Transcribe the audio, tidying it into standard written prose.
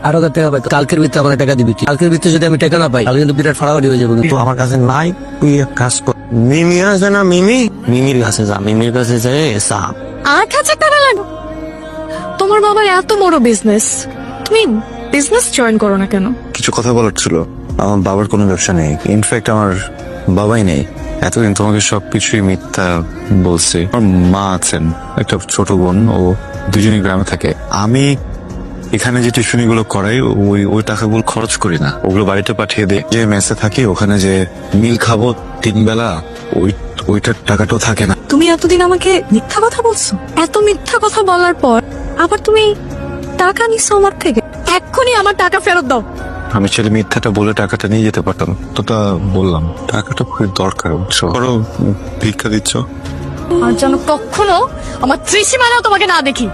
আরো টাকা পাই, কালকের ভিতরে আমার টাকা দিবি। কালকের ভিতরে যদি আমি টাকা না পাই তাহলে কিন্তু বিরাট ফাড়াফাড়ি হয়ে যাবে। তো আমার কাছে নাই, তুই এক কাজ কর, মিমি আছে না, মিমির কাছে যা, মিমির কাছে যাই চা। 8,000 টাকা লাগবে? তোমার বাবার এত বড় বিজনেস, তুমি বিজনেস জয়েন করো না কেন? কিছু কথা বলার ছিল। আমার বাবার কোনো ব্যবসা নেই, ইনফ্যাক্ট আমার বাবাই নেই। এতদিন তোমাকে সবকিছুই মিথ্যা বলছি। আমার মা আছেন, একটা ছোট বোন, ও দুজনই গ্রামে থাকে। আমি এখানে যে টিউশনি গুলো করাই, ওই টাকাগুলো খরচ করি না, ওগুলো বাড়িতে পাঠিয়ে দেয়। যে মেসে থাকি ওখানে যে মিল খাবো 3 বেলা, ওইটার টাকাটাও থাকে না। তুমি এতদিন আমাকে মিথ্যা কথা বলছো, এত মিথ্যা কথা বলার পর আবার তুমি টাকা নিছো আমার থেকে। এক্ষুনি আমার টাকা ফেরত দাও। আমি ছেলে মিথ্যাটা বলে টাকাটা নিয়ে যেতে পারতাম, তো তা বললাম। টাকাটা খুবই দরকার, বুঝছো? ধরো ভিক্ষা দিচ্ছ। আর যেন কখনো আমার ত্রিসীমানাও তোমাকে না দেখি।